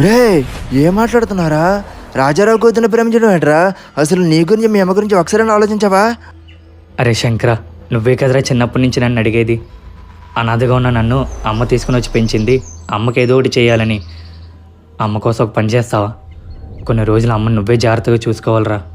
రే, ఏం మాట్లాడుతున్నారా? రాజారావు కూతురు ప్రేమించడం ఏంట్రా? అసలు నీ గురించి మీ అమ్మ గురించి ఒకసారి ఆలోచించావా? అరే శంకర, నువ్వే కదరా చిన్నప్పటి నుంచి నన్ను అడిగేది. అనాథగా ఉన్న నన్ను అమ్మ తీసుకుని వచ్చి పెంచింది. అమ్మకి ఏదో ఒకటి చేయాలని. అమ్మ కోసం ఒక పని చేస్తావా? కొన్ని రోజులు అమ్మని నువ్వే జాగ్రత్తగా చూసుకోవాలరా.